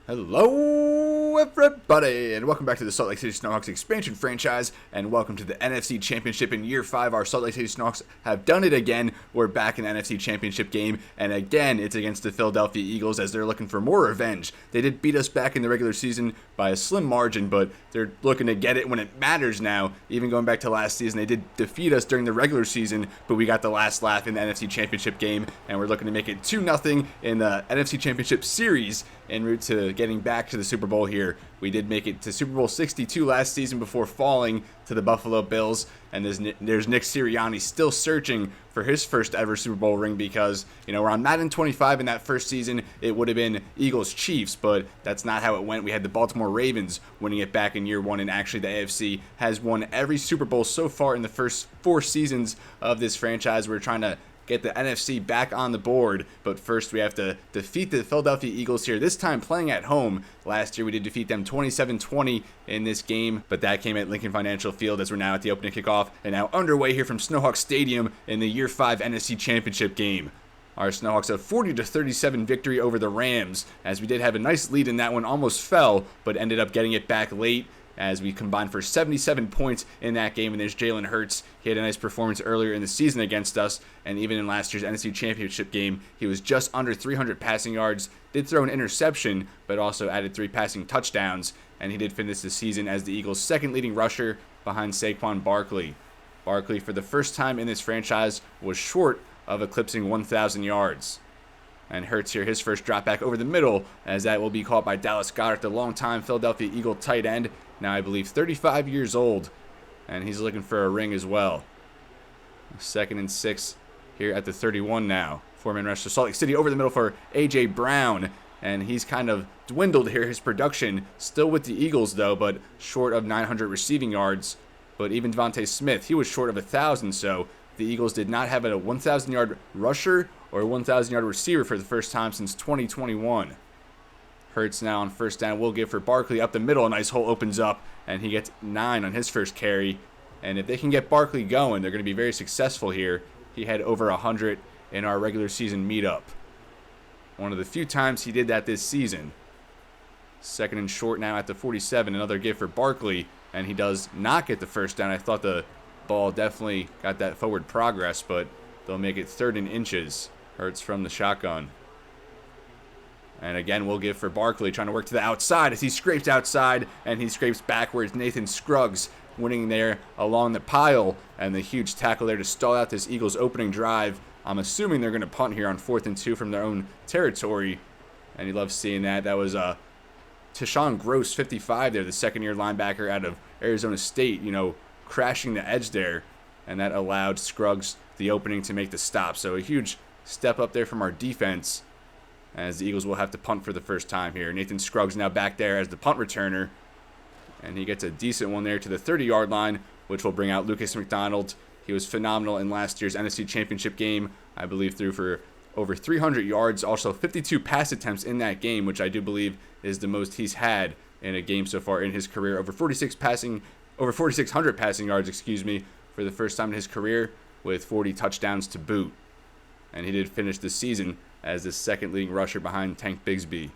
Hello everybody, and welcome back to the Salt Lake City Snowhawks expansion franchise, and welcome to the NFC Championship in Year 5. Our Salt Lake City Snowhawks have done it again. We're back in the NFC Championship game, and again, it's against the Philadelphia Eagles as they're looking for more revenge. They did beat us back in the regular season by a slim margin, but they're looking to get it when it matters now. Even going back to last season, they did defeat us during the regular season, but we got the last laugh in the NFC Championship game, and we're looking to make it 2-0 in the NFC Championship series en route to getting back to the Super Bowl here. We did make it to Super Bowl 62 last season before falling to the Buffalo Bills, and there's Nick Sirianni still searching for his first ever Super Bowl ring because, we're on Madden 25 in that first season. It would have been Eagles-Chiefs, but that's not how it went. We had the Baltimore Ravens winning it back in year one, and actually the AFC has won every Super Bowl so far in the first 4 seasons of this franchise. We're trying to get the NFC back on the board, but first we have to defeat the Philadelphia Eagles here, this time playing at home. Last year we did defeat them 27-20 in this game, but that came at Lincoln Financial Field as we're now at the opening kickoff and now underway here from Snowhawks Stadium in the Year 5 NFC Championship game. Our Snowhawks have 40-37 victory over the Rams, as we did have a nice lead in that one, almost fell, but ended up getting it back late as we combined for 77 points in that game. And there's Jalen Hurts. He had a nice performance earlier in the season against us, and even in last year's NFC Championship game, he was just under 300 passing yards, did throw an interception, but also added 3 passing touchdowns, and he did finish the season as the Eagles' second leading rusher behind Saquon Barkley. Barkley, for the first time in this franchise, was short of eclipsing 1,000 yards. And Hurts here, his first drop back over the middle, as that will be caught by Dallas Goedert, the longtime Philadelphia Eagle tight end, now I believe 35 years old, and he's looking for a ring as well. 2nd and 6 here at the 31 now. 4-man rush to Salt Lake City over the middle for A.J. Brown, and he's kind of dwindled here, his production. Still with the Eagles, though, but short of 900 receiving yards. But even Devontae Smith, he was short of 1,000, so the Eagles did not have a 1,000-yard rusher or a 1,000-yard receiver for the first time since 2021. Hurts now on first down will give for Barkley up the middle. A nice hole opens up, and he gets 9 on his first carry. And if they can get Barkley going, they're going to be very successful here. He had over 100 in our regular season meetup. One of the few times he did that this season. 2nd and short now at the 47. Another give for Barkley, and he does not get the first down. I thought the ball definitely got that forward progress, but they'll make it 3rd and inches. Hurts from the shotgun. And again, we'll give for Barkley, trying to work to the outside as he scrapes outside, and he scrapes backwards. Nathan Scruggs winning there along the pile, and the huge tackle there to stall out this Eagles opening drive. I'm assuming they're going to punt here on 4th and 2 from their own territory, and you love seeing that. That was Tashawn Gross, 55 there, the second-year linebacker out of Arizona State, crashing the edge there, and that allowed Scruggs the opening to make the stop. So a huge step up there from our defense, as the Eagles will have to punt for the first time here. Nathan Scruggs now back there as the punt returner, and he gets a decent one there to the 30-yard line, which will bring out Lucas McDonald. He was phenomenal in last year's NFC Championship game. I believe threw for over 300 yards, also 52 pass attempts in that game, which I do believe is the most he's had in a game so far in his career. Over 4,600 passing yards, for the first time in his career, with 40 touchdowns to boot. And he did finish the season as the second leading rusher behind Tank Bigsby.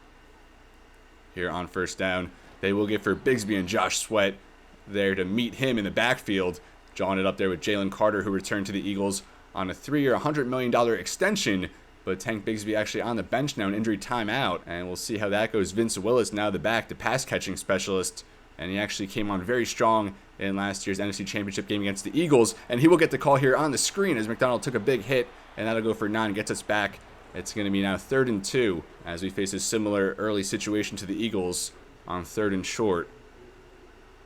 Here on first down, they will give for Bigsby and Josh Sweat there to meet him in the backfield, drawing it up there with Jalen Carter, who returned to the Eagles on a 3-year, $100 million extension. But Tank Bigsby actually on the bench now, an injury timeout, and we'll see how that goes. Vince Willis now the back, the pass-catching specialist, and he actually came on very strong in last year's NFC Championship game against the Eagles, and he will get the call here on the screen as McDonald took a big hit, and that'll go for 9, gets us back. It's going to be now 3rd and 2 as we face a similar early situation to the Eagles on 3rd and short.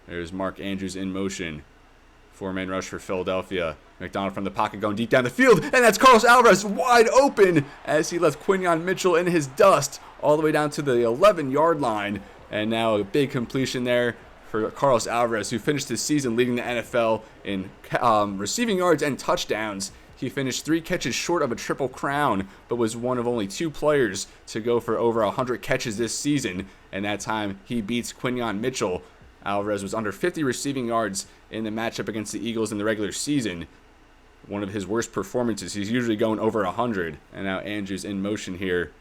There's Mark Andrews in motion. 4-man rush for Philadelphia. McDonald from the pocket going deep down the field, and that's Carlos Alvarez wide open as he left Quinyon Mitchell in his dust all the way down to the 11-yard line. And now a big completion there for Carlos Alvarez, who finished his season leading the NFL in receiving yards and touchdowns. He finished 3 catches short of a triple crown, but was one of only 2 players to go for over 100 catches this season. And that time, he beats Quinyon Mitchell. Alvarez was under 50 receiving yards in the matchup against the Eagles in the regular season. One of his worst performances. He's usually going over 100. And now Andrews in motion here.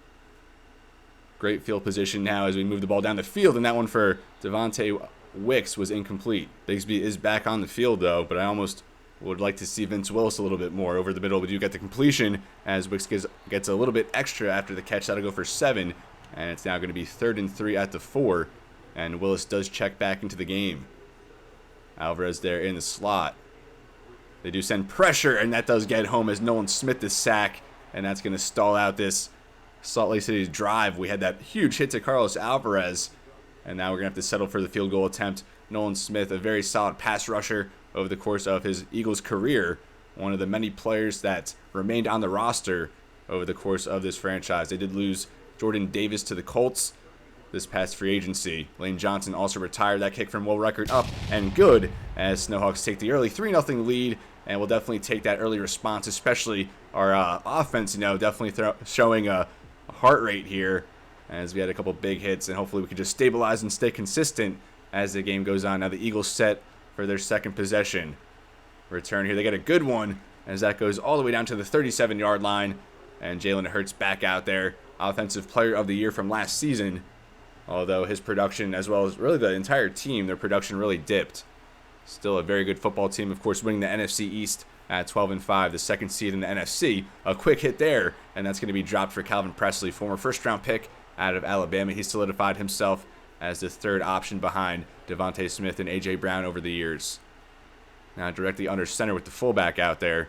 Great field position now as we move the ball down the field, and that one for Devontae Wicks was incomplete. Bigsby is back on the field, though, but I almost would like to see Vince Willis a little bit more over the middle, but you get the completion as Wicks gets a little bit extra after the catch. That'll go for 7, and it's now going to be 3rd and 3 at the 4, and Willis does check back into the game. Alvarez there in the slot. They do send pressure, and that does get home as Nolan Smith is sacked, and that's going to stall out this Salt Lake City's drive. We had that huge hit to Carlos Alvarez, and now we're going to have to settle for the field goal attempt. Nolan Smith, a very solid pass rusher over the course of his Eagles career, one of the many players that remained on the roster over the course of this franchise. They did lose Jordan Davis to the Colts this past free agency. Lane Johnson also retired. That kick from Will Reichert up and good as Snowhawks take the early 3-0 lead, and we'll definitely take that early response, especially our offense, definitely showing a heart rate here as we had a couple big hits, and hopefully we can just stabilize and stay consistent as the game goes on. Now the Eagles set for their second possession. Return here. They get a good one as that goes all the way down to the 37-yard line, and Jalen Hurts back out there, Offensive Player of the Year from last season, although his production, as well as really the entire team, their production really dipped. Still a very good football team, of course, winning the NFC East at 12-5, the second seed in the NFC. A quick hit there, and that's going to be dropped for Calvin Presley, former first-round pick out of Alabama. He solidified himself as the third option behind Devontae Smith and A.J. Brown over the years. Now directly under center with the fullback out there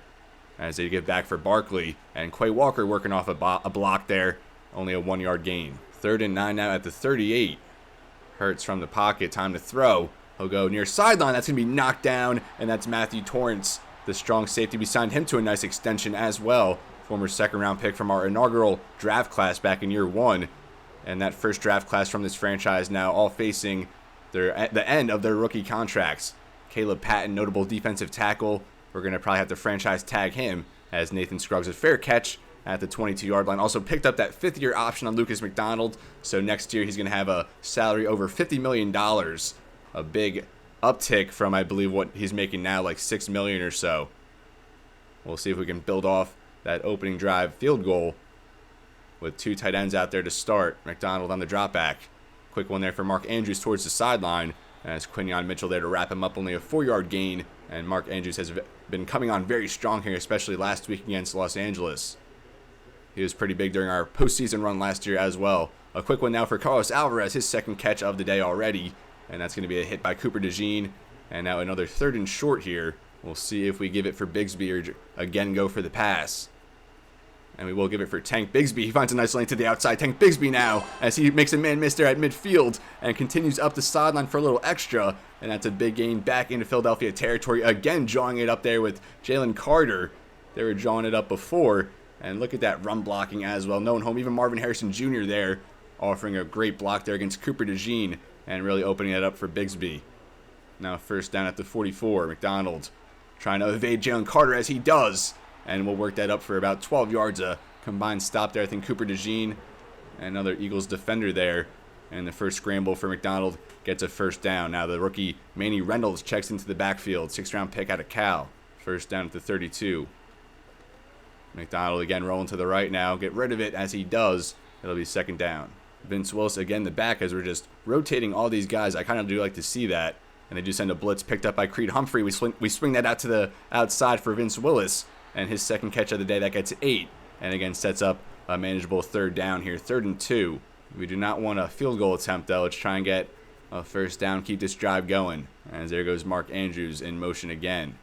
as they give back for Barkley, and Quay Walker working off a block there. Only a 1-yard gain. 3rd and 9 now at the 38. Hurts from the pocket, time to throw. He'll go near sideline. That's going to be knocked down, and that's Matthew Torrance, the strong safety. We signed him to a nice extension as well. Former second-round pick from our inaugural draft class back in year 1. And that first draft class from this franchise now all facing the end of their rookie contracts. Caleb Patton, notable defensive tackle. We're going to probably have to franchise tag him as Nathan Scruggs, a fair catch at the 22-yard line. Also picked up that 5th-year option on Lucas McDonald. So next year he's going to have a salary over $50 million. A big uptick from, I believe, what he's making now, like $6 million or so. We'll see if we can build off that opening drive field goal with 2 tight ends out there to start. McDonald on the drop back. Quick one there for Mark Andrews towards the sideline. As Quinyon Mitchell there to wrap him up, only a 4-yard gain. And Mark Andrews has been coming on very strong here, especially last week against Los Angeles. He was pretty big during our postseason run last year as well. A quick one now for Carlos Alvarez, his second catch of the day already. And that's going to be a hit by Cooper DeJean. And now another 3rd and short here. We'll see if we give it for Bigsby or again go for the pass. And we will give it for Tank Bigsby. He finds a nice lane to the outside. Tank Bigsby now as he makes a man miss there at midfield and continues up the sideline for a little extra. And that's a big gain back into Philadelphia territory. Again, drawing it up there with Jalen Carter. They were drawing it up before. And look at that run blocking as well. No one home. Even Marvin Harrison Jr. there offering a great block there against Cooper DeJean and really opening it up for Bigsby. Now first down at the 44. McDonald trying to evade Jalen Carter as he does. And we'll work that up for about 12 yards. A combined stop there. I think Cooper DeJean, another Eagles defender there. And the first scramble for McDonald gets a first down. Now the rookie Manny Reynolds checks into the backfield. 6th-round pick out of Cal. First down at the 32. McDonald again rolling to the right now. Get rid of it as he does. It'll be 2nd down. Vince Willis again the back as we're just rotating all these guys. I kind of do like to see that. And they do send a blitz picked up by Creed Humphrey. We swing that out to the outside for Vince Willis. And his second catch of the day, that gets 8. And again, sets up a manageable 3rd down here. 3rd and 2. We do not want a field goal attempt, though. Let's try and get a first down, keep this drive going. As there goes Mark Andrews in motion again.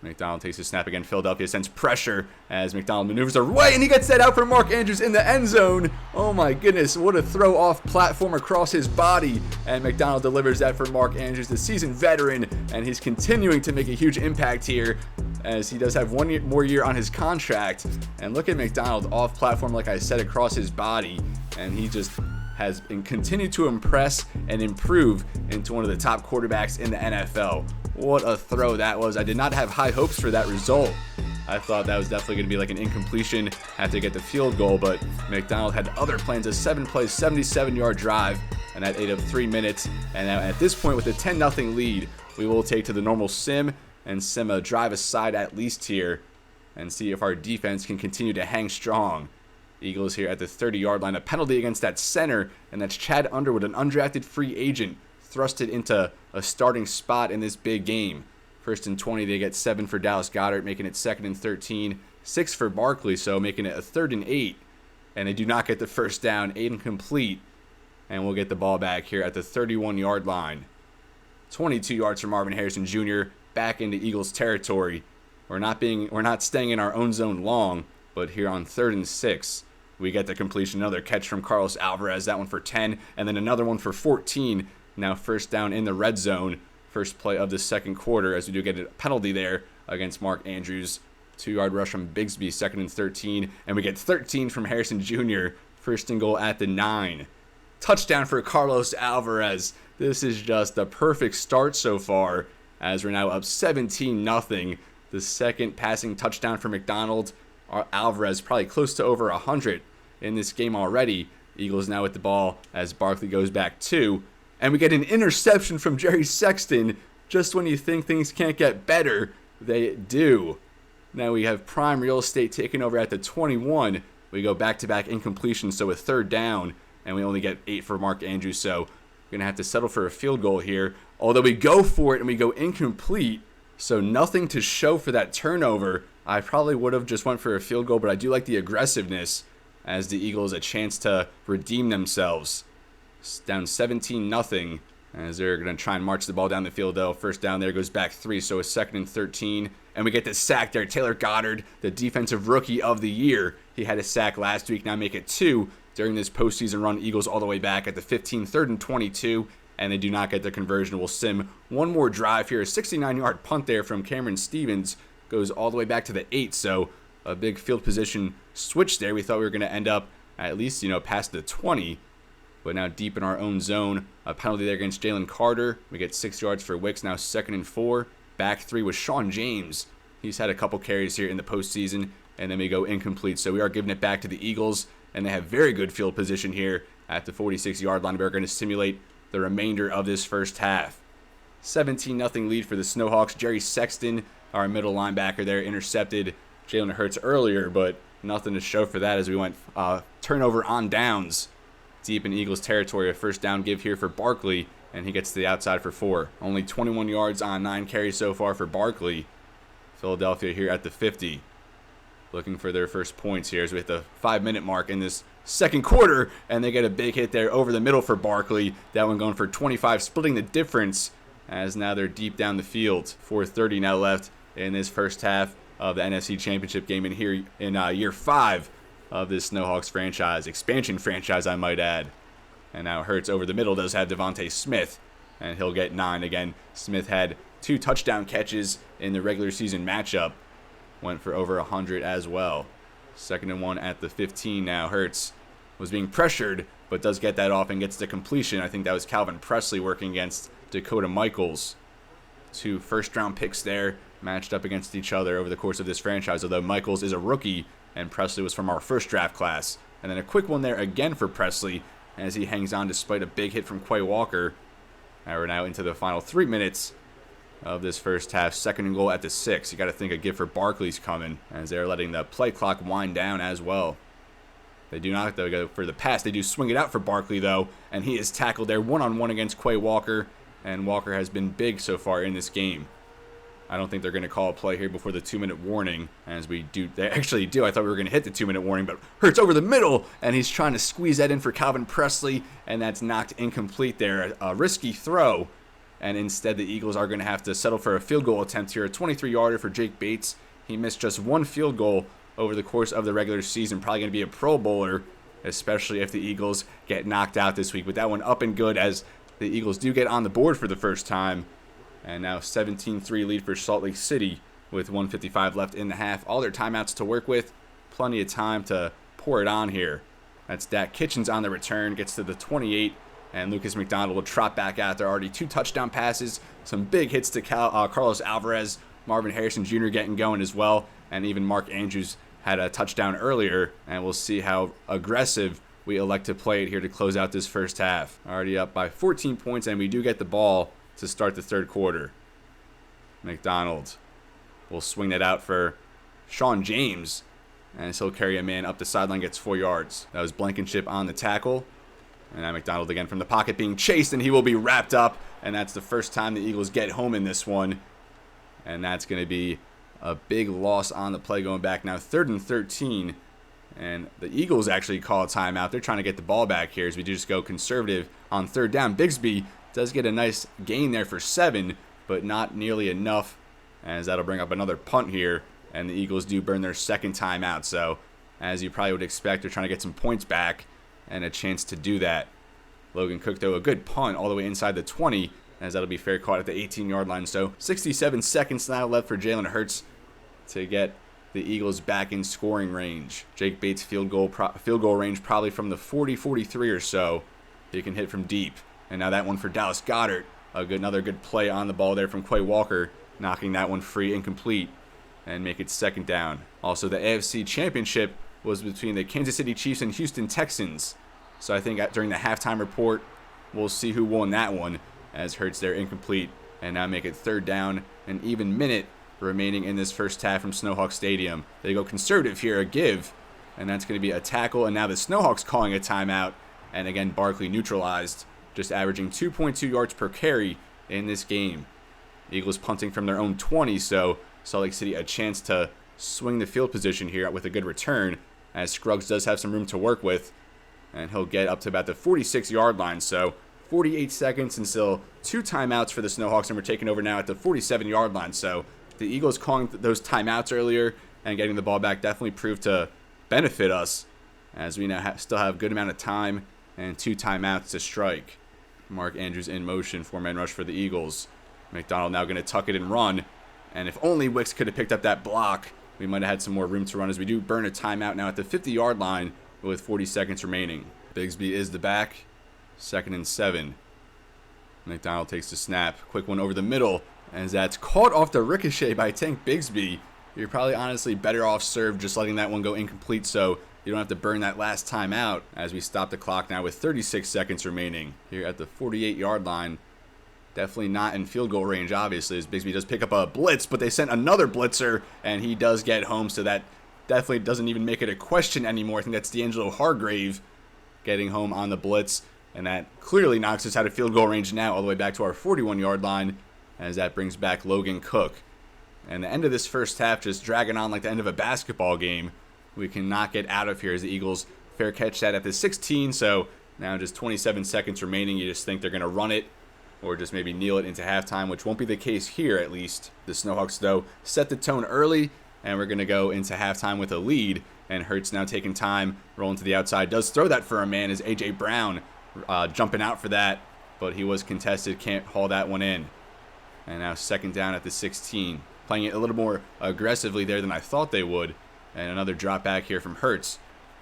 McDonald takes the snap again. Philadelphia sends pressure as McDonald maneuvers away, and he gets that out for Mark Andrews in the end zone. Oh my goodness, what a throw off platform across his body. And McDonald delivers that for Mark Andrews, the seasoned veteran, and he's continuing to make a huge impact here as he does have one more year on his contract. And look at McDonald off platform, like I said, across his body, and he just has continued to impress and improve into one of the top quarterbacks in the NFL. What a throw that was. I did not have high hopes for that result. I thought that was definitely going to be like an incompletion, have to get the field goal, but McDonald had other plans, a 7-play, 77-yard drive, and that ate up 3 minutes. And now at this point, with a 10-0 lead, we will take to the normal sim and sim a drive aside at least here and see if our defense can continue to hang strong. Eagles here at the 30-yard line. A penalty against that center, and that's Chad Underwood, an undrafted free agent, thrusted into a starting spot in this big game. 1st and 20, they get 7 for Dallas Goedert, making it 2nd and 13. 6 for Barkley, so making it a 3rd and 8. And they do not get the first down, incomplete. And we'll get the ball back here at the 31-yard line. 22 yards for Marvin Harrison Jr. back into Eagles territory. We're not staying in our own zone long, but here on 3rd and 6, we get the completion. Another catch from Carlos Alvarez, that one for 10, and then another one for 14. Now first down in the red zone. First play of the second quarter, as we do get a penalty there against Mark Andrews. 2-yard rush from Bigsby, 2nd and 13, and we get 13 from Harrison Jr. 1st and goal at the 9. Touchdown for Carlos Alvarez. This is just the perfect start so far, as we're now up 17-0. The second passing touchdown for McDonald. Alvarez probably close to over 100 in this game already. Eagles now with the ball as Barkley goes back 2. And we get an interception from Jerry Sexton. Just when you think things can't get better, they do. Now we have prime real estate taken over at the 21. We go back-to-back incompletion, so a 3rd down. And we only get 8 for Mark Andrews, so we're going to have to settle for a field goal here. Although we go for it and we go incomplete, so nothing to show for that turnover. I probably would have just went for a field goal, but I do like the aggressiveness as the Eagles a chance to redeem themselves. It's down 17-0 as they're going to try and march the ball down the field, though. First down there goes back 3, so a 2nd and 13. And we get the sack there. Taylor Goddard, the defensive rookie of the year. He had a sack last week, now make it 2 during this postseason run. Eagles all the way back at the 15, 3rd and 22. And they do not get the conversion. We'll sim one more drive here. A 69-yard punt there from Cameron Stevens goes all the way back to the 8. So a big field position switch there. We thought we were going to end up at least, past the 20. But now deep in our own zone. A penalty there against Jalen Carter. We get 6 yards for Wicks. Now 2nd and 4. Back 3 with Sean James. He's had a couple carries here in the postseason. And then we go incomplete. So we are giving it back to the Eagles. And they have very good field position here at the 46-yard line. We're going to simulate the remainder of this first half. 17-0 lead for the Snowhawks. Jerry Sexton, our middle linebacker there, intercepted Jalen Hurts earlier, but nothing to show for that as we went turnover on downs. Deep in Eagles territory, a first down give here for Barkley, and he gets to the outside for 4. Only 21 yards on 9 carries so far for Barkley. Philadelphia here at the 50. Looking for their first points here as we hit the 5-minute mark in this second quarter, and they get a big hit there over the middle for Barkley. That one going for 25, splitting the difference as now they're deep down the field. 4:30 now left in this first half of the NFC Championship game in here in year 5 of this Snowhawks franchise, expansion franchise I might add. And now Hurts over the middle does have Devontae Smith, and he'll get 9 again. Smith had 2 touchdown catches in the regular season matchup. Went for over 100 as well. 2nd and 1 at the 15 now. Hurts was being pressured, but does get that off and gets the completion. I think that was Calvin Presley working against Dakota Michaels. 2 first-round picks there, matched up against each other over the course of this franchise, although Michaels is a rookie and Presley was from our first draft class. And then a quick one there again for Presley as he hangs on despite a big hit from Quay Walker. Now we're now into the final 3 minutes of this first half. 2nd and goal at the 6. You got to think a gift for Barkley's coming as they're letting the play clock wind down as well. They do not go for the pass. They do swing it out for Barkley, though, and he is tackled there one-on-one against Quay Walker, and Walker has been big so far in this game. I don't think they're going to call a play here before the 2-minute warning, as we do. They actually do. I thought we were going to hit the 2-minute warning, but Hurts over the middle, and he's trying to squeeze that in for Calvin Presley, and that's knocked incomplete there. A risky throw, and instead the Eagles are going to have to settle for a field goal attempt here. A 23-yarder for Jake Bates. He missed just 1 field goal over the course of the regular season. Probably going to be a Pro Bowler, especially if the Eagles get knocked out this week. But that one up and good as the Eagles do get on the board for the first time. And now 17-3 lead for Salt Lake City with 1:55 left in the half. All their timeouts to work with. Plenty of time to pour it on here. That's Dak Kitchens on the return. Gets to the 28. And Lucas McDonald will trot back out there. Already 2 touchdown passes. Some big hits to Carlos Alvarez. Marvin Harrison Jr. getting going as well. And even Mark Andrews had a touchdown earlier. And we'll see how aggressive we elect to play it here to close out this first half. Already up by 14 points. And we do get the ball to start the third quarter. McDonald will swing that out for Sean James. And he'll carry a man up the sideline, gets 4 yards. That was Blankenship on the tackle. And now McDonald again from the pocket being chased, and he will be wrapped up. And that's the first time the Eagles get home in this one. And that's going to be a big loss on the play going back now. 3rd and 13. And the Eagles actually call a timeout. They're trying to get the ball back here as we just go conservative on 3rd down. Bigsby does get a nice gain there for 7, but not nearly enough, as that'll bring up another punt here. And the Eagles do burn their 2nd timeout. So, as you probably would expect, they're trying to get some points back and a chance to do that. Logan Cook, though, a good punt all the way inside the 20, as that'll be fair caught at the 18-yard line. So, 67 seconds now left for Jalen Hurts to get the Eagles back in scoring range. Jake Bates field goal range probably from the 40-43 or so. He can hit from deep. And now that one for Dallas Goedert. Another good play on the ball there from Quay Walker, knocking that one free, incomplete, and make it 2nd down. Also, the AFC Championship was between the Kansas City Chiefs and Houston Texans. So I think during the halftime report, we'll see who won that one, as Hurts there incomplete. And now make it 3rd down, an even minute remaining in this first half from Snowhawks Stadium. They go conservative here, a give, and that's going to be a tackle. And now the Snowhawks calling a timeout, and again Barkley neutralized, just averaging 2.2 yards per carry in this game. Eagles punting from their own 20, so Salt Lake City a chance to swing the field position here with a good return, as Scruggs does have some room to work with, and he'll get up to about the 46-yard line. So 48 seconds and still 2 timeouts for the Snowhawks, and we're taking over now at the 47-yard line. So the Eagles calling those timeouts earlier and getting the ball back definitely proved to benefit us, as we now still have a good amount of time and 2 timeouts to strike. Mark Andrews in motion, 4-man rush for the Eagles. McDonald now going to tuck it and run, and if only Wicks could have picked up that block, we might have had some more room to run, as we do burn a timeout now at the 50-yard line with 40 seconds remaining. Bigsby is the back, 2nd and 7. McDonald takes the snap, quick one over the middle, as that's caught off the ricochet by Tank Bigsby. You're probably honestly better off served just letting that one go incomplete, so you don't have to burn that last time out, as we stop the clock now with 36 seconds remaining here at the 48-yard line. Definitely not in field goal range, obviously, as Bigsby does pick up a blitz, but they sent another blitzer, and he does get home, so that definitely doesn't even make it a question anymore. I think that's D'Angelo Hargrave getting home on the blitz, and that clearly knocks us out of field goal range now all the way back to our 41-yard line, as that brings back Logan Cook. And the end of this first half just dragging on like the end of a basketball game. We cannot get out of here as the Eagles fair catch that at the 16, so now just 27 seconds remaining. You just think they're going to run it or just maybe kneel it into halftime, which won't be the case here at least. The Snowhawks, though, set the tone early, and we're going to go into halftime with a lead. And Hurts now taking time, rolling to the outside. Does throw that for a man as A.J. Brown jumping out for that, but he was contested, can't haul that one in. And now 2nd down at the 16. Playing it a little more aggressively there than I thought they would. And another drop back here from Hurts,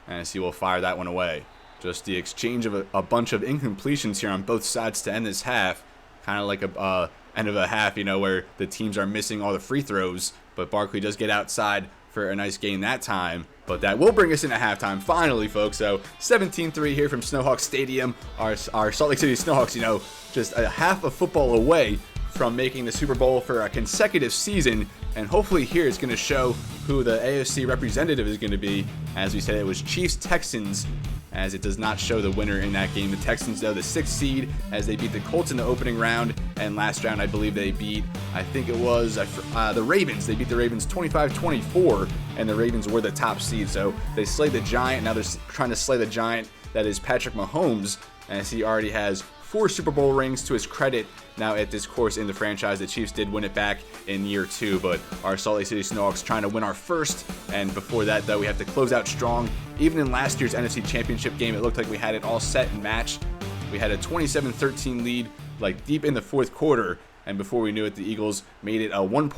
as he will fire that one away. Just the exchange of a bunch of incompletions here on both sides to end this half. Kind of like a end of a half, where the teams are missing all the free throws. But Barkley does get outside for a nice gain that time. But that will bring us into halftime finally, folks. So 17-3 here from Snowhawks Stadium. Our Salt Lake City Snowhawks, just a half a football away from making the Super Bowl for a consecutive season. And hopefully here it's going to show who the AFC representative is going to be. As we said, it was Chiefs-Texans, as it does not show the winner in that game. The Texans, though, the 6th seed, as they beat the Colts in the opening round. And last round, I believe they beat, I think it was the Ravens. They beat the Ravens 25-24, and the Ravens were the top seed. So they slayed the Giant. Now they're trying to slay the Giant that is Patrick Mahomes, as he already has 4 Super Bowl rings to his credit now at this course in the franchise. The Chiefs did win it back in year 2, but our Salt Lake City Snowhawks trying to win our first. And before that, though, we have to close out strong. Even in last year's NFC Championship game, it looked like we had it all set and matched. We had a 27-13 lead, like deep in the 4th quarter, and before we knew it, the Eagles made it a one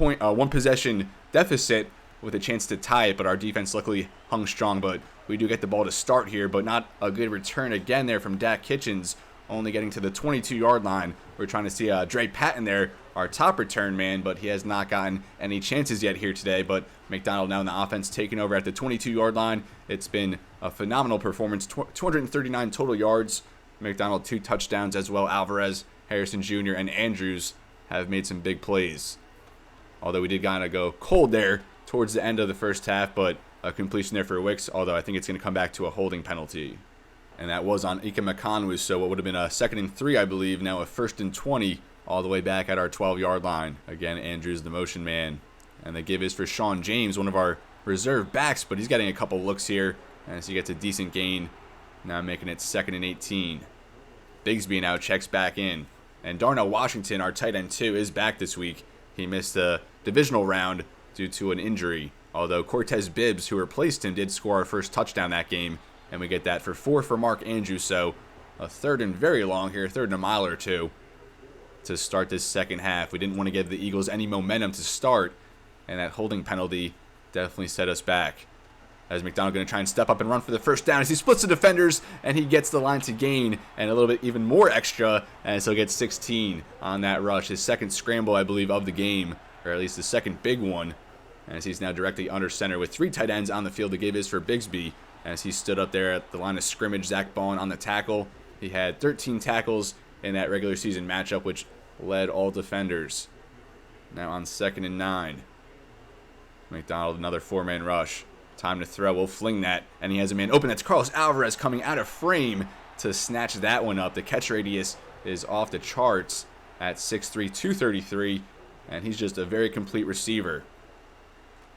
possession deficit with a chance to tie it, but our defense luckily hung strong. But we do get the ball to start here, but not a good return again there from Dak Kitchens, only getting to the 22-yard line. We're trying to see Dre Patton there, our top return man, but he has not gotten any chances yet here today. But McDonald now in the offense taking over at the 22-yard line. It's been a phenomenal performance, 239 total yards. McDonald 2 touchdowns as well. Alvarez, Harrison Jr., and Andrews have made some big plays. Although we did kind of go cold there towards the end of the first half, but a completion there for Wicks, although I think it's going to come back to a holding penalty. And that was on Ike McConwu, so what would have been a 2nd and 3, I believe, now a 1st and 20, all the way back at our 12-yard line. Again, Andrews the motion man. And the give is for Sean James, one of our reserve backs, but he's getting a couple looks here as he gets a decent gain. Now making it 2nd and 18. Bigsby now checks back in. And Darnell Washington, our tight end 2, is back this week. He missed the divisional round due to an injury, although Cortez Bibbs, who replaced him, did score our first touchdown that game. And we get that for 4 for Mark Andrews, so a 3rd and very long here, 3rd and a mile or 2 to start this second half. We didn't want to give the Eagles any momentum to start, and that holding penalty definitely set us back. As McDonald going to try and step up and run for the first down as he splits the defenders, and he gets the line to gain, and a little bit even more extra, and so gets 16 on that rush. His 2nd scramble, I believe, of the game, or at least the 2nd big one, as he's now directly under center with 3 tight ends on the field. The give is for Bigsby, as he stood up there at the line of scrimmage. Zach Bowen on the tackle. He had 13 tackles in that regular season matchup, which led all defenders. Now on 2nd and 9. McDonald, another 4-man rush. Time to throw. We'll fling that, and he has a man open. That's Carlos Alvarez coming out of frame to snatch that one up. The catch radius is off the charts at 6'3", 233, and he's just a very complete receiver.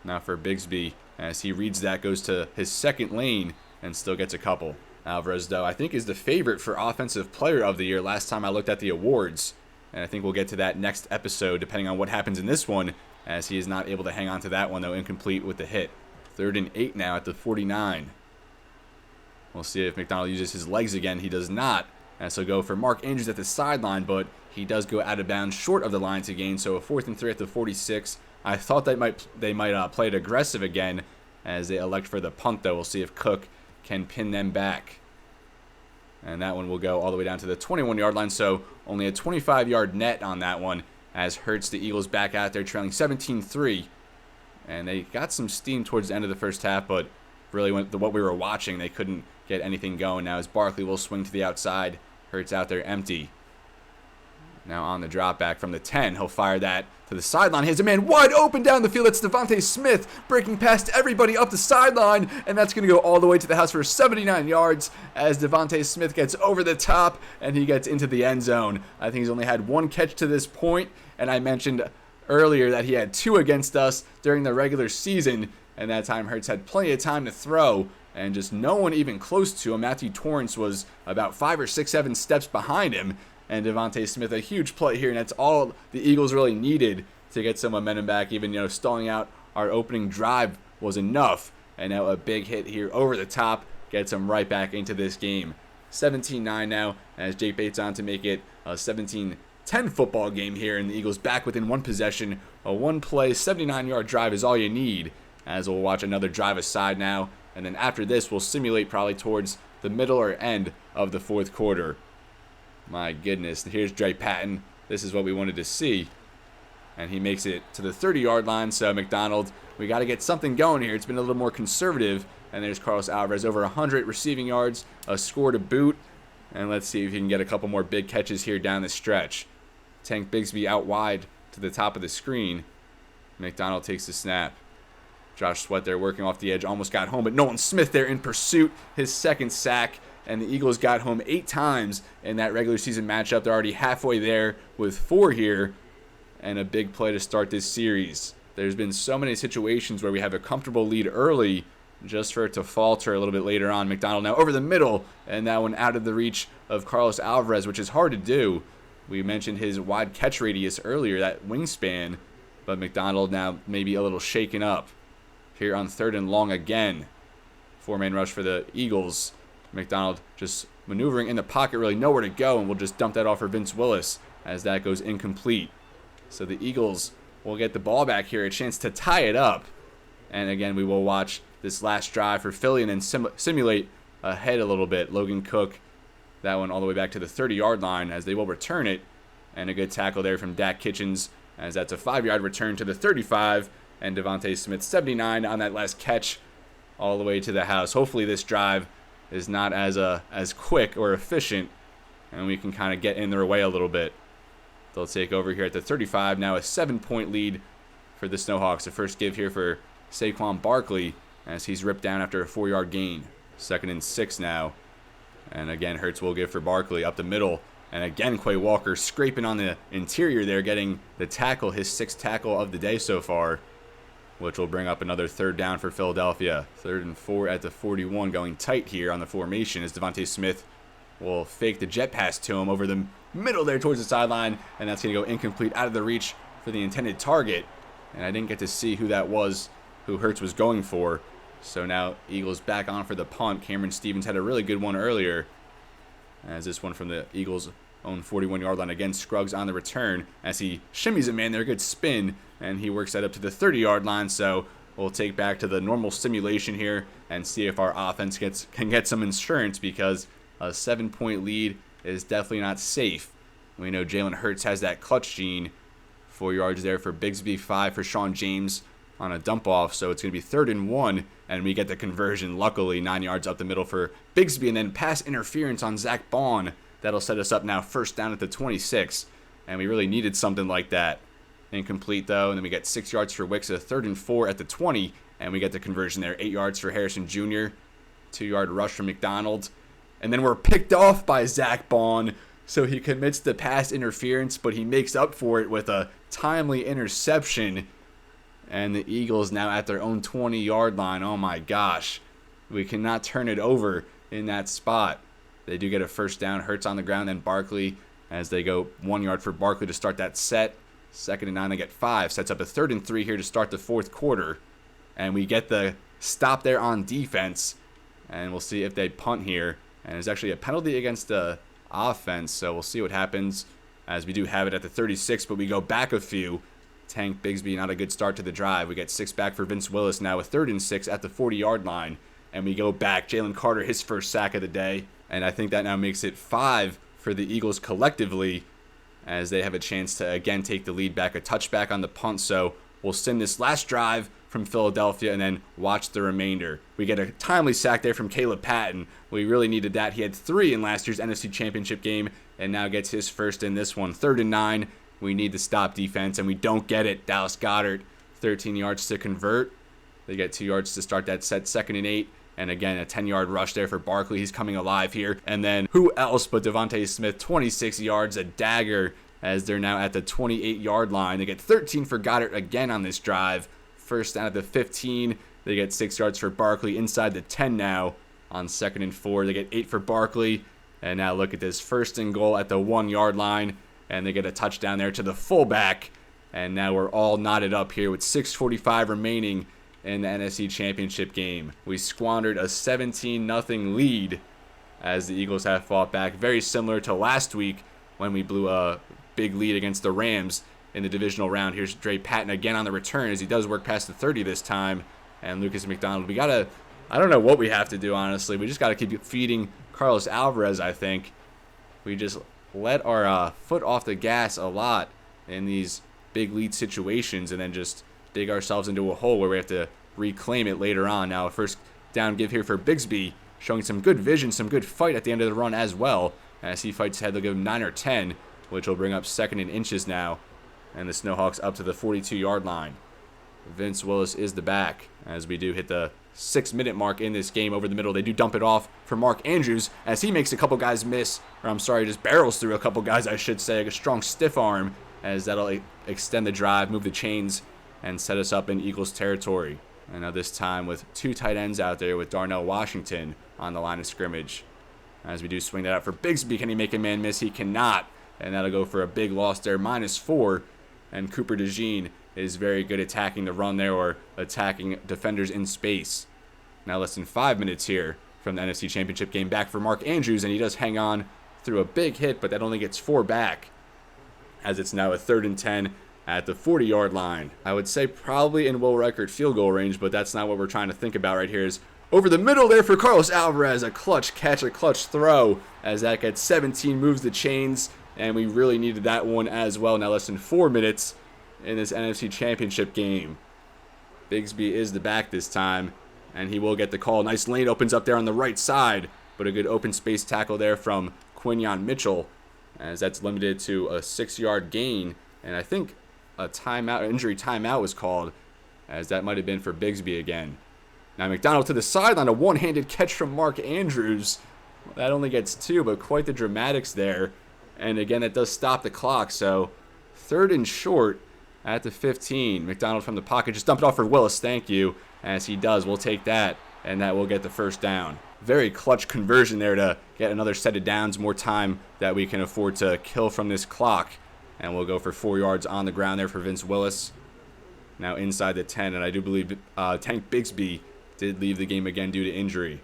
Now for Bigsby, as he reads that, goes to his 2nd lane and still gets a couple. Alvarez, though, I think is the favorite for Offensive Player of the Year last time I looked at the awards. And I think we'll get to that next episode, depending on what happens in this one, as he is not able to hang on to that one, though, incomplete with the hit. 3rd and 8 now at the 49. We'll see if McDonald uses his legs again. He does not. And so go for Mark Andrews at the sideline, but he does go out of bounds short of the line to gain. So a 4th and 3 at the 46. I thought they might play it aggressive again as they elect for the punt, though. We'll see if Cook can pin them back. And that one will go all the way down to the 21-yard line, so only a 25-yard net on that one as Hurts, the Eagles, back out there trailing 17-3. And they got some steam towards the end of the first half, but really what we were watching, they couldn't get anything going. Now as Barkley will swing to the outside, Hurts out there empty. Now on the drop back from the 10, he'll fire that to the sideline. He has a man wide open down the field. It's Devontae Smith breaking past everybody up the sideline, and that's going to go all the way to the house for 79 yards as Devontae Smith gets over the top and he gets into the end zone. I think he's only had 1 catch to this point, and I mentioned earlier that he had 2 against us during the regular season, and that time Hurts had plenty of time to throw, and just no one even close to him. Matthew Torrance was about 5 or 6, 7 steps behind him. And Devontae Smith, a huge play here, and that's all the Eagles really needed to get some momentum back. Even, stalling out our opening drive was enough. And now a big hit here over the top gets them right back into this game. 17-9 now, as Jake Bates on to make it a 17-10 football game here, and the Eagles back within 1 possession. A 1-play, 79-yard drive is all you need, as we'll watch another drive aside now. And then after this, we'll simulate probably towards the middle or end of the 4th quarter. My goodness, here's Dre Patton. This is what we wanted to see. And he makes it to the 30-yard line. So McDonald, we got to get something going here. It's been a little more conservative. And there's Carlos Alvarez, over 100 receiving yards, a score to boot. And let's see if he can get a couple more big catches here down the stretch. Tank Bigsby out wide to the top of the screen. McDonald takes the snap. Josh Sweat there working off the edge, almost got home, but Nolan Smith there in pursuit, his 2nd sack. And the Eagles got home 8 times in that regular season matchup. They're already halfway there with 4 here, and a big play to start this series. There's been so many situations where we have a comfortable lead early just for it to falter a little bit later on. McDonald now over the middle, and that one out of the reach of Carlos Alvarez, which is hard to do. We mentioned his wide catch radius earlier, that wingspan, but McDonald now maybe a little shaken up. Here on 3rd and long again. 4-man rush for the Eagles. McDonald just maneuvering in the pocket, really nowhere to go, and we'll just dump that off for Vince Willis as that goes incomplete. So the Eagles will get the ball back here, a chance to tie it up. And again, we will watch this last drive for Philly and then simulate ahead a little bit. Logan Cook, that one all the way back to the 30-yard line as they will return it. And a good tackle there from Dak Kitchens as that's a 5-yard return to the 35. And Devontae Smith, 79 on that last catch all the way to the house. Hopefully this drive is not as quick or efficient, and we can kind of get in their way a little bit. They'll take over here at the 35. Now a 7-point lead for the Snowhawks. The first give here for Saquon Barkley as he's ripped down after a 4-yard gain. 2nd and 6 now. And again, Hurts will give for Barkley up the middle. And again, Quay Walker scraping on the interior there, getting the tackle, his 6th tackle of the day so far, which will bring up another 3rd down for Philadelphia. 3rd and 4 at the 41, going tight here on the formation as Devontae Smith will fake the jet pass to him over the middle there towards the sideline, and that's going to go incomplete, out of the reach for the intended target. And I didn't get to see who that was, who Hurts was going for. So now Eagles back on for the punt. Cameron Stevens had a really good one earlier, as this one from the Eagles' own 41-yard line. Again, Scruggs on the return as he shimmies a man there, good spin, and he works that up to the 30-yard line. So we'll take back to the normal simulation here and see if our offense can get some insurance, because a 7-point lead is definitely not safe. We know Jalen Hurts has that clutch gene. 4 yards there for Bigsby, 5 for Sean James on a dump off. So it's going to be 3rd and 1, and we get the conversion, luckily 9 yards up the middle for Bigsby, and then pass interference on Zach Bond. That'll set us up now 1st down at the 26, and we really needed something like that. Incomplete though, and then we get 6 yards for Wicks, a 3rd and 4 at the 20, and we get the conversion there. 8 yards for Harrison Jr., 2-yard rush from McDonald, and then we're picked off by Zach Bond. So he commits the pass interference, but he makes up for it with a timely interception. And the Eagles now at their own 20-yard line. Oh my gosh. We cannot turn it over in that spot. They do get a 1st down. Hurts on the ground, then Barkley, as they go 1 yard for Barkley to start that set. 2nd and 9, they get 5. Sets up a 3rd and 3 here to start the 4th quarter. And we get the stop there on defense. And we'll see if they punt here. And there's actually a penalty against the offense, so we'll see what happens, as we do have it at the 36, but we go back a few. Tank Bigsby, not a good start to the drive. We get 6 back for Vince Willis now, with 3rd and 6 at the 40-yard line, and we go back. Jalen Carter, his 1st sack of the day, and I think that now makes it 5 for the Eagles collectively, as they have a chance to again take the lead back. A touchback on the punt, so we'll send this last drive from Philadelphia and then watch the remainder. We get a timely sack there from Caleb Patton. We really needed that. He had 3 in last year's NFC Championship game and now gets his 1st in this one. 3rd and 9. We need to stop defense, and we don't get it. Dallas Goedert, 13 yards to convert. They get 2 yards to start that set. 2nd and 8. And again, a 10-yard rush there for Barkley. He's coming alive here. And then who else but Devontae Smith, 26 yards, a dagger, as they're now at the 28-yard line. They get 13 for Goedert again on this drive. 1st down at the 15. They get 6 yards for Barkley inside the 10 now on 2nd and 4. They get 8 for Barkley. And now look at this, 1st and goal at the 1-yard line. And they get a touchdown there to the fullback. And now we're all knotted up here with 6:45 remaining in the NFC Championship game. We squandered a 17-0 lead as the Eagles have fought back. Very similar to last week when we blew a big lead against the Rams in the divisional round. Here's Dre Patton again on the return, as he does work past the 30 this time. And Lucas McDonald, I don't know what we have to do, honestly. We just got to keep feeding Carlos Alvarez, I think. We just let our foot off the gas a lot in these big lead situations and then just dig ourselves into a hole where we have to reclaim it later on. Now, a 1st down give here for Bigsby, showing some good vision, some good fight at the end of the run as well. As he fights ahead, they'll give him 9 or 10, which will bring up 2nd and inches now. And the Snowhawks up to the 42-yard line. Vince Willis is the back, as we do hit the 6-minute mark in this game. Over the middle, they do dump it off for Mark Andrews, as he makes a couple guys miss, just barrels through a couple guys, I should say. A strong stiff arm, as that'll extend the drive, move the chains, and set us up in Eagles territory. And now this time with 2 tight ends out there, with Darnell Washington on the line of scrimmage. As we do swing that out for Bigsby, can he make a man miss? He cannot, and that'll go for a big loss there, -4. And Cooper DeJean is very good attacking the run there, or attacking defenders in space. Now less than 5 minutes here from the NFC Championship game. Back for Mark Andrews, and he does hang on through a big hit, but that only gets 4 back, as it's now a 3rd and 10 at the 40-yard line. I would say probably in Will Reichert field goal range, but that's not what we're trying to think about right here. Is over the middle there for Carlos Alvarez. A clutch catch, a clutch throw, as that gets 17, moves the chains, and we really needed that one as well. Now less than 4 minutes in this NFC Championship game. Bigsby is the back this time, and he will get the call. Nice lane opens up there on the right side, but a good open space tackle there from Quinyon Mitchell, as that's limited to a 6-yard gain. And I think a timeout, injury timeout was called, as that might have been for Bigsby again. Now McDonald to the sideline, a one-handed catch from Mark Andrews. That only gets 2, but quite the dramatics there. And again, that does stop the clock, so 3rd and short at the 15. McDonald from the pocket, just dump it off for Willis, thank you. As he does, we'll take that, and that will get the first down. Very clutch conversion there to get another set of downs, more time that we can afford to kill from this clock. And we'll go for 4 yards on the ground there for Vince Willis. Now inside the 10, and I do believe Tank Bigsby did leave the game again due to injury.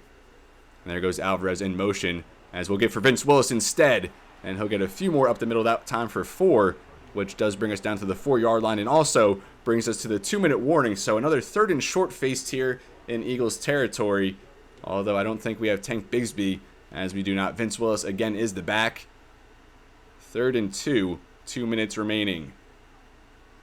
And there goes Alvarez in motion, as we'll get for Vince Willis instead. And he'll get a few more up the middle that time for 4, which does bring us down to the 4-yard line and also brings us to the 2-minute warning. So another 3rd and short faced here in Eagles territory. Although I don't think we have Tank Bigsby, as we do not. Vince Willis again is the back. 3rd and 2, 2 minutes remaining.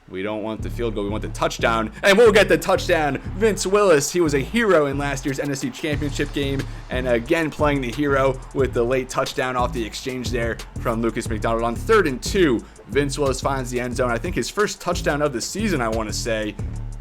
We don't want the field goal, we want the touchdown, and we'll get the touchdown. Vince Willis, he was a hero in last year's NFC Championship game, and again playing the hero with the late touchdown off the exchange there from Lucas McDonald. On 3rd and 2, Vince Willis finds the end zone. I think his first touchdown of the season, I want to say.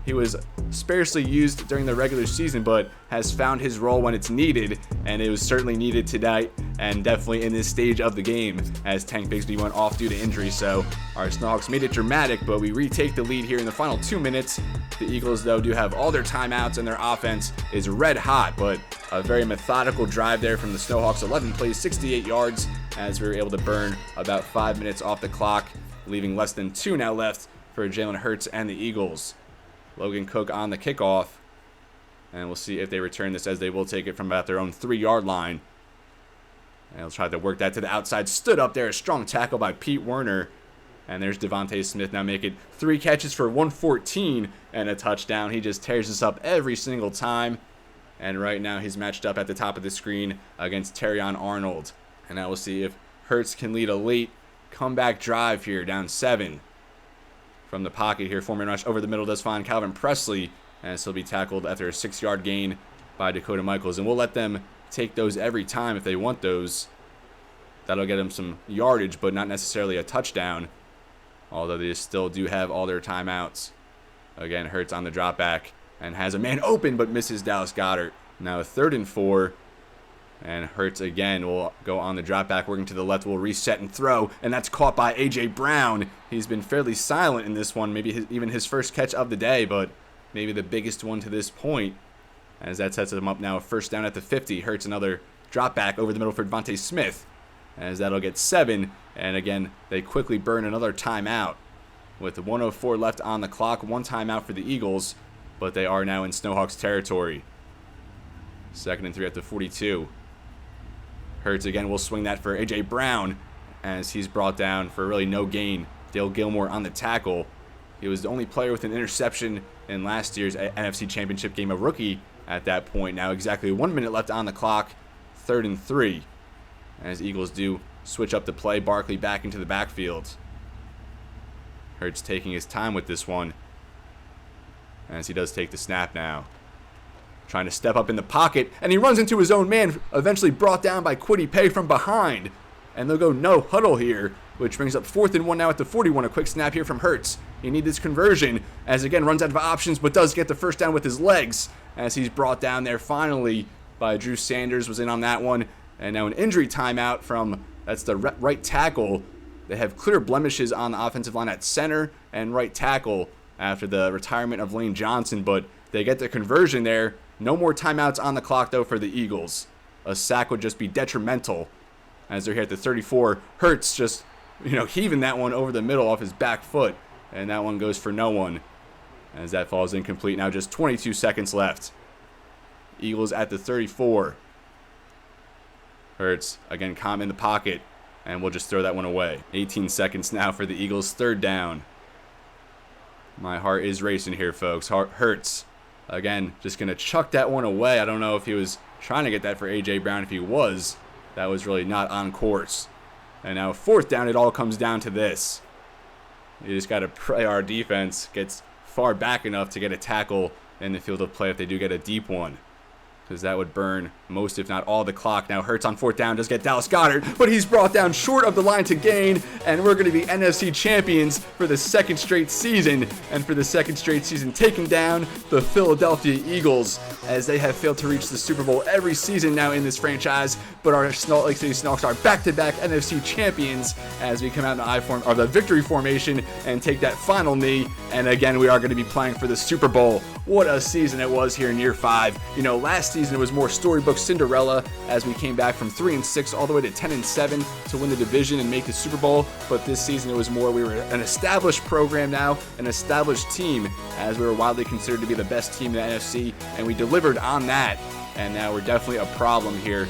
He was sparsely used during the regular season, but has found his role when it's needed, and it was certainly needed tonight, and definitely in this stage of the game, as Tank Bigsby went off due to injury. So our Snowhawks made it dramatic, but we retake the lead here in the final 2 minutes. The Eagles, though, do have all their timeouts, and their offense is red hot, but a very methodical drive there from the Snowhawks. 11 plays, 68 yards, as we were able to burn about 5 minutes off the clock, leaving less than 2 now left for Jalen Hurts and the Eagles. Logan Cook on the kickoff, and we'll see if they return this, as they will take it from about their own 3-yard line. And they'll try to work that to the outside. Stood up there, a strong tackle by Pete Werner. And there's Devontae Smith now making 3 catches for 114 and a touchdown. He just tears us up every single time. And right now he's matched up at the top of the screen against Terrion Arnold. And now we'll see if Hurts can lead a late comeback drive here, down 7. From the pocket here, 4-man rush over the middle does find Calvin Presley, and he'll be tackled after a 6-yard gain by Dakota Michaels. And we'll let them take those every time if they want those. That'll get them some yardage, but not necessarily a touchdown, although they still do have all their timeouts. Again, Hurts on the drop back and has a man open, but misses Dallas Goedert. Now a 3rd and 4. And Hurts again will go on the drop back, working to the left, will reset and throw, and that's caught by A.J. Brown. He's been fairly silent in this one, maybe even his first catch of the day, but maybe the biggest one to this point, as that sets him up now, a first down at the 50. Hurts another drop back over the middle for Devontae Smith, as that'll get 7, and again, they quickly burn another timeout. With 1:04 left on the clock, 1 timeout for the Eagles, but they are now in Snowhawks territory. 2nd and 3 at the 42. Hurts again will swing that for A.J. Brown, as he's brought down for really no gain. Dale Gilmore on the tackle. He was the only player with an interception in last year's NFC Championship game, a rookie at that point. Now exactly 1 minute left on the clock, 3rd and 3. As Eagles do switch up the play, Barkley back into the backfield. Hurts taking his time with this one, as he does take the snap now. Trying to step up in the pocket, and he runs into his own man, eventually brought down by Kwity Paye from behind. And they'll go no huddle here, which brings up 4th and 1 now at the 41. A quick snap here from Hurts. He needs this conversion, as again runs out of options, but does get the first down with his legs, as he's brought down there finally by Drew Sanders, was in on that one. And now an injury timeout from, that's the right tackle. They have clear blemishes on the offensive line at center and right tackle after the retirement of Lane Johnson, but they get the conversion there. No more timeouts on the clock, though, for the Eagles. A sack would just be detrimental, as they're here at the 34. Hurts just, heaving that one over the middle off his back foot, and that one goes for no one, as that falls incomplete. Now just 22 seconds left. Eagles at the 34. Hurts, again, calm in the pocket, and we'll just throw that one away. 18 seconds now for the Eagles' 3rd down. My heart is racing here, folks. Hurts, again, just going to chuck that one away. I don't know if he was trying to get that for A.J. Brown. If he was, that was really not on course. And now 4th down, it all comes down to this. You just got to pray our defense gets far back enough to get a tackle in the field of play if they do get a deep one, because that would burn most, if not all, the clock. Now Hurts on fourth down does get Dallas Goedert, but he's brought down short of the line to gain, and we're going to be NFC champions for the second straight season, and for the second straight season taking down the Philadelphia Eagles, as they have failed to reach the Super Bowl every season now in this franchise. But our Salt Lake City Snowhawks are back-to-back NFC champions as we come out in the victory formation and take that final knee, and again we are going to be playing for the Super Bowl. What a season it was here in year 5. You know, last season it was more storybook Cinderella as we came back from 3-6 all the way to 10-7 to win the division and make the Super Bowl. But this season it was more, we were an established program now, an established team, as we were widely considered to be the best team in the NFC, and we delivered on that. And now we're definitely a problem here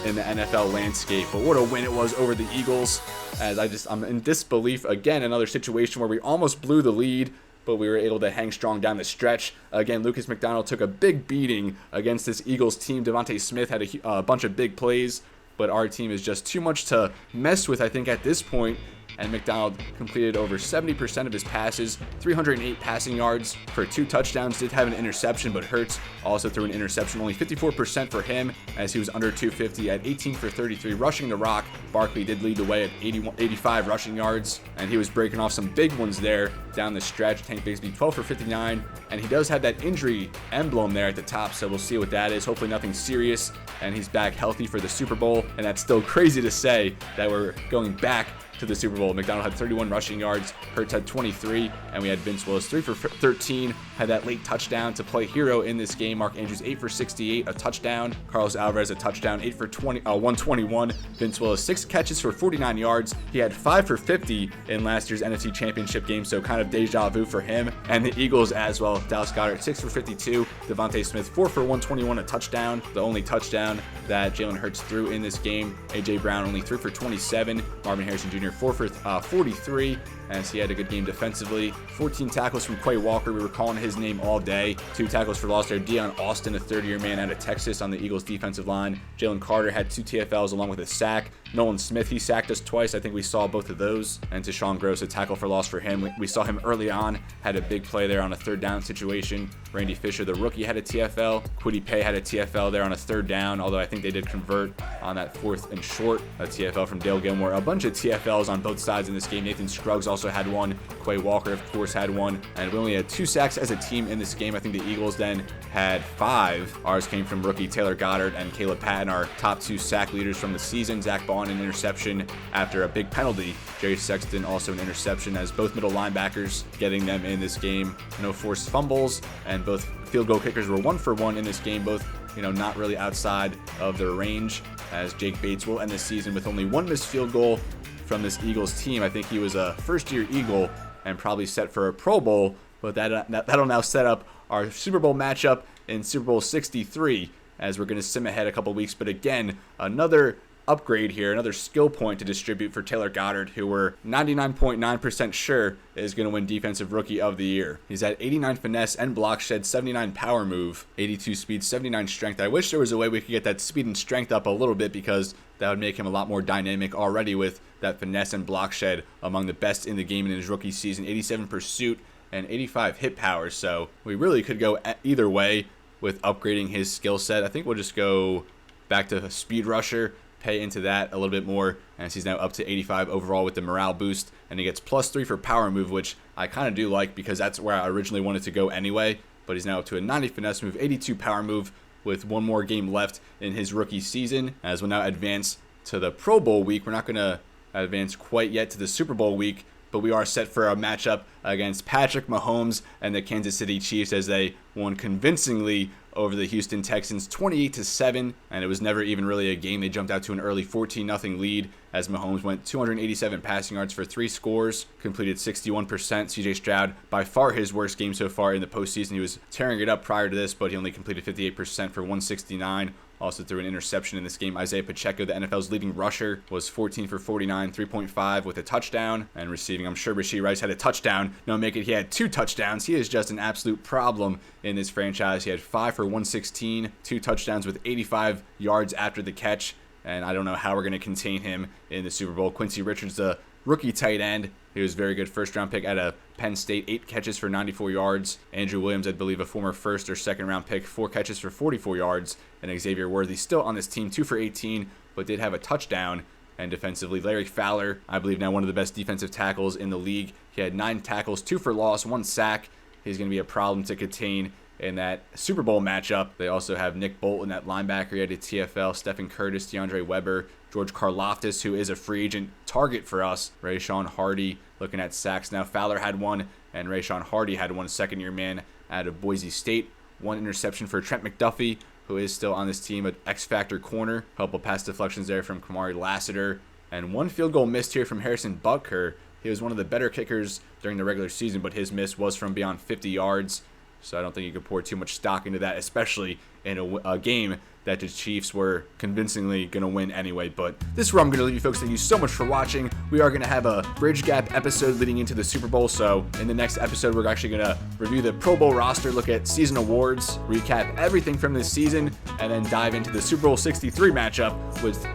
in the NFL landscape. But what a win it was over the Eagles, as I'm in disbelief again. Another situation where we almost blew the lead, but we were able to hang strong down the stretch. Again, Lucas McDonald took a big beating against this Eagles team. Devontae Smith had a bunch of big plays, but our team is just too much to mess with, I think, at this point. And McDonald completed over 70% of his passes, 308 passing yards for 2 touchdowns. Did have an interception, but Hurts also threw an interception. Only 54% for him, as he was under 250 at 18 for 33 rushing the rock. Barkley did lead the way at 85 rushing yards, and he was breaking off some big ones there down the stretch. Tank Bigsby 12 for 59, and he does have that injury emblem there at the top, so we'll see what that is. Hopefully nothing serious, and he's back healthy for the Super Bowl. And that's still crazy to say that we're going back to the Super Bowl. McDonald had 31 rushing yards, Hurts had 23, and we had Vince Willis 3 for 13, had that late touchdown to play hero in this game. Mark Andrews 8 for 68, a touchdown. Carlos Alvarez a touchdown, 8 for 121. Vince Willis 6 catches for 49 yards. He had 5 for 50 in last year's NFC Championship game, so kind of deja vu for him. And the Eagles as well. Dallas Goedert 6 for 52. Devontae Smith 4 for 121, a touchdown. The only touchdown that Jalen Hurts threw in this game. A.J. Brown only 3 for 27. Marvin Harrison Jr. 4 for 43, as he had a good game defensively. 14 tackles from Quay Walker. We were calling his name all day. 2 tackles for loss there. Deion Austin, a third-year man out of Texas on the Eagles defensive line. Jalen Carter had 2 TFLs along with a sack. Nolan Smith, he sacked us twice. I think we saw both of those. And Tashawn Gross, a tackle for loss for him. We saw him early on, had a big play there on a third down situation. Randy Fisher, the rookie, had a TFL. Kwity Paye had a TFL there on a third down, although I think they did convert on that 4th and short. A TFL from Dale Gilmore. A bunch of TFLs on both sides in this game. Nathan Scruggs also had one. Quay Walker, of course, had one. And we only had 2 sacks as a team in this game. I think the Eagles then had 5. Ours came from rookie Taylor Goedert and Caleb Patton, our top 2 sack leaders from the season. Zach Bond, an interception after a big penalty. Jerry Sexton also an interception, as both middle linebackers getting them in this game. No forced fumbles, and both field goal kickers were 1 for 1 in this game. Both, not really outside of their range, as Jake Bates will end the season with only 1 missed field goal from this Eagles team. I think he was a first-year Eagle and probably set for a Pro Bowl, but that'll now set up our Super Bowl matchup in Super Bowl 63, as we're going to sim ahead a couple weeks. But again, another upgrade here, another skill point to distribute for Taylor Goedert, who we're 99.9% sure is going to win Defensive Rookie of the Year. He's at 89 finesse and block shed, 79 power move, 82 speed, 79 strength. I wish there was a way we could get that speed and strength up a little bit, because that would make him a lot more dynamic already with that finesse and block shed, among the best in the game in his rookie season. 87 pursuit and 85 hit power, so we really could go either way with upgrading his skill set. I think we'll just go back to speed rusher, pay into that a little bit more, as he's now up to 85 overall with the morale boost, and he gets +3 for power move, which I kind of do like, because that's where I originally wanted to go anyway. But he's now up to a 90 finesse move, 82 power move, with 1 more game left in his rookie season, as we'll now advance to the Pro Bowl week. We're not going to advance quite yet to the Super Bowl week, but we are set for a matchup against Patrick Mahomes and the Kansas City Chiefs, as they won convincingly over the Houston Texans 28-7, and it was never even really a game. They jumped out to an early 14-0 lead, as Mahomes went 287 passing yards for 3 scores, completed 61%. CJ Stroud, by far his worst game so far in the postseason. He was tearing it up prior to this, but he only completed 58% for 169. Also threw an interception in this game. Isaiah Pacheco, the NFL's leading rusher, was 14 for 49, 3.5 with a touchdown. And receiving, I'm sure Rashee Rice had a touchdown. No, make it, he had 2 touchdowns. He is just an absolute problem in this franchise. He had 5 for 116, 2 touchdowns with 85 yards after the catch. And I don't know how we're going to contain him in the Super Bowl. Quincy Richards, the rookie tight end. He was a very good first-round pick out of Penn State, 8 catches for 94 yards. Andrew Williams, I believe, a former first or second-round pick, 4 catches for 44 yards. And Xavier Worthy still on this team, 2 for 18, but did have a touchdown. And defensively, Larry Fowler, I believe now one of the best defensive tackles in the league. He had 9 tackles, 2 for loss, 1 sack. He's going to be a problem to contain in that Super Bowl matchup. They also have Nick Bolton, that linebacker. He had a TFL, Stephen Curtis, DeAndre Weber, George Karlaftis, who is a free agent target for us. Rayshawn Hardy looking at sacks now. Fowler had 1, and Rayshawn Hardy had 1, second-year man out of Boise State. 1 interception for Trent McDuffie, who is still on this team, an X-Factor corner. Couple pass deflections there from Kamari Lassiter. And 1 field goal missed here from Harrison Butker. He was one of the better kickers during the regular season, but his miss was from beyond 50 yards. So I don't think you could pour too much stock into that, especially in a game that the Chiefs were convincingly going to win anyway. But this is where I'm going to leave you folks. Thank you so much for watching. We are going to have a bridge gap episode leading into the Super Bowl. So in the next episode, we're actually going to review the Pro Bowl roster, look at season awards, recap everything from this season, and then dive into the Super Bowl 63 matchup,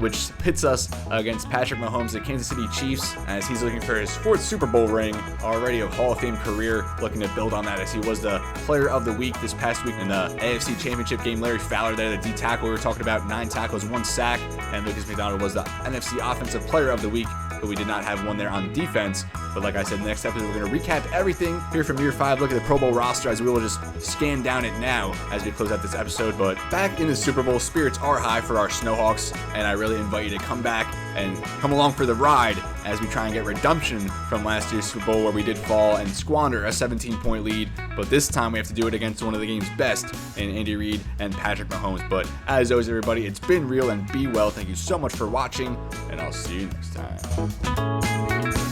which pits us against Patrick Mahomes, the Kansas City Chiefs, as he's looking for his 4th Super Bowl ring, already a Hall of Fame career, looking to build on that as he was the player of the week this past week in the NFC Championship game. Larry Fowler there, the D tackle we were talking about, 9 tackles, 1 sack, and Lucas McDonald was the NFC Offensive Player of the Week, but we did not have one there on defense. But like I said, next episode, we're going to recap everything here from year 5, look at the Pro Bowl roster as we will just scan down it now as we close out this episode. But back in the Super Bowl, spirits are high for our Snowhawks, and I really invite you to come back and come along for the ride as we try and get redemption from last year's Super Bowl where we did fall and squander a 17-point lead. But this time we have to do it against one of the game's best in Andy Reid and Patrick Mahomes. But as always, everybody, it's been real and be well. Thank you so much for watching, and I'll see you next time.